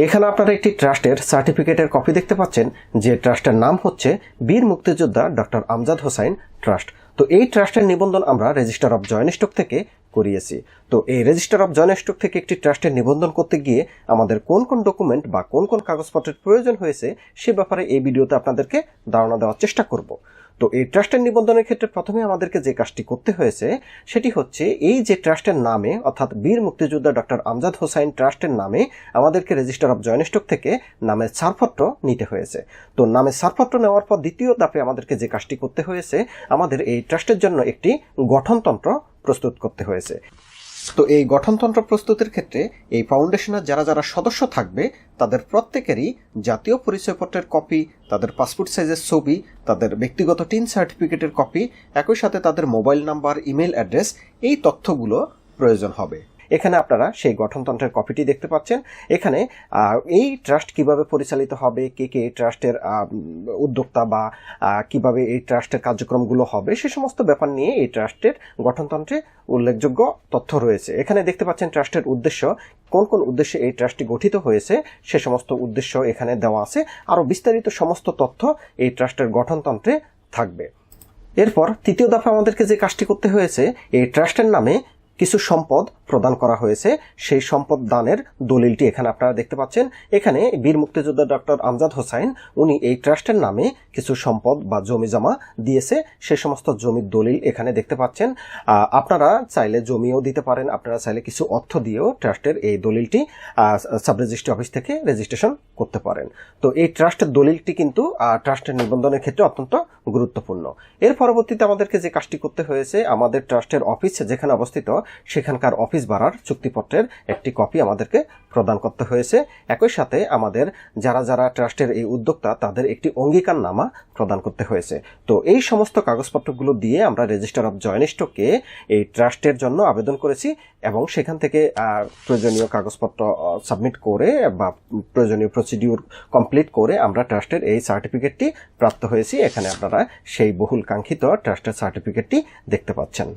এখানে আপনারা একটি ট্রাস্টের সার্টিফিকেটের কপি দেখতে পাচ্ছেন, যে ট্রাস্টের নাম হচ্ছে বীর মুক্তিযোদ্ধা ডক্টর আমজাদ হোসাইন ট্রাস্ট। তো এই ট্রাস্টের নিবন্ধন আমরা রেজিস্টার অফ জয়েন্ট স্টক থেকে করিয়েছি। তো এই রেজিস্টার অফ জয়েন্ট স্টক থেকে একটি ট্রাস্টের নিবন্ধন করতে গিয়ে আমাদের কোন কোন ডকুমেন্ট বা কোন কোন কাগজপত্রের প্রয়োজন হয়েছে সে ব্যাপারে এই ভিডিওতে আপনাদেরকে ধারণা দেওয়ার চেষ্টা করব। তো এই ট্রাস্টের নিবন্ধনের ক্ষেত্রে প্রথমে আমাদেরকে যে কাজটি করতে হয়েছে সেটি হচ্ছে, এই যে ট্রাস্টের নামে অর্থাৎ বীর মুক্তিযোদ্ধা ডক্টর আমজাদ হোসাইন ট্রাস্টের নামে আমাদেরকে রেজিস্টার অফ জয়েন্ট স্টক থেকে নামের ছাড়পত্র নিতে হয়েছে। তো নামের ছাড়পত্র নেওয়ার পর দ্বিতীয় ধাপে আমাদেরকে যে কাজটি করতে হয়েছে, আমাদের এই ট্রাস্টের জন্য একটি গঠনতন্ত্র প্রস্তুত করতে হয়েছে। তো এই গঠনতন্ত্র প্রস্তুতের ক্ষেত্রে এই ফাউন্ডেশনের যারা যারা সদস্য থাকবে তাদের প্রত্যেকেরই জাতীয় পরিচয়পত্রের কপি, তাদের পাসপোর্ট সাইজের ছবি, তাদের ব্যক্তিগত টিন সার্টিফিকেটের কপি, একই সাথে তাদের মোবাইল নাম্বার, ইমেল অ্যাড্রেস, এই তথ্যগুলো প্রয়োজন হবে। এখানে আপনারা সেই গঠনতন্ত্রের কপিটি দেখতে পাচ্ছেন। এখানে এই ট্রাস্ট কিভাবে পরিচালিত হবে, কে কে এই ট্রাস্টের উদ্যোক্তা বা কিভাবে এই ট্রাস্টের কার্যক্রমগুলো হবে, সে সমস্ত ব্যাপার নিয়ে এই ট্রাস্টের গঠনতন্ত্রে উল্লেখযোগ্য তথ্য রয়েছে। এখানে দেখতে পাচ্ছেন ট্রাস্টের উদ্দেশ্য, কোন কোন উদ্দেশ্যে এই ট্রাস্টটি গঠিত হয়েছে সে সমস্ত উদ্দেশ্য এখানে দেওয়া আছে। আরও বিস্তারিত সমস্ত তথ্য এই ট্রাস্টের গঠনতন্ত্রে থাকবে। এরপর তৃতীয় দফা আমাদেরকে যে কাজটি করতে হয়েছে, এই ট্রাস্টের নামে কিছু সম্পদ প্রদান করা হয়েছে, সেই সম্পদ দানের দলিলটি এখানে আপনারা দেখতে পাচ্ছেন। এখানে বীর মুক্তিযোদ্ধা ডক্টর আমজাদ হোসাইন উনি এই ট্রাস্টের নামে কিছু সম্পদ বা জমি জমা দিয়েছে, সে সমস্ত জমির দলিল এখানে দেখতে পাচ্ছেন। আপনারা চাইলে জমিও দিতে পারেন, আপনারা চাইলে কিছু অর্থ দিয়েও ট্রাস্টের এই দলিলটি সাব রেজিস্ট্রি অফিস থেকে রেজিস্ট্রেশন করতে পারেন। তো এই ট্রাস্টের দলিলটি কিন্তু ট্রাস্টের নিবন্ধনের ক্ষেত্রে অত্যন্ত গুরুত্বপূর্ণ। এর পরবর্তীতে আমাদেরকে যে কাজটি করতে হয়েছে, আমাদের ট্রাস্টের অফিস যেখানে অবস্থিত সেখানকার অফিস ভাড়ার চুক্তিপত্রের একটি কপি আমাদেরকে প্রদান করতে হয়েছে। একই সাথে আমাদের যারা যারা ট্রাস্টের এই উদ্যোক্তা তাদের একটি অঙ্গীকারনামা প্রদান করতে হয়েছে। তো এই সমস্ত কাগজপত্রগুলো দিয়ে আমরা রেজিস্টার অফ জয়েন্ট স্টকে এই ট্রাস্টের জন্য আবেদন করেছি এবং সেখান থেকে প্রয়োজনীয় কাগজপত্র সাবমিট করে বা প্রয়োজনীয় প্রসিডিউর কমপ্লিট করে আমরা ট্রাস্টের এই সার্টিফিকেটটি প্রাপ্ত হয়েছি। এখানে আপনারা সেই বহুল কাঙ্ক্ষিত ট্রাস্টের সার্টিফিকেটটি দেখতে পাচ্ছেন।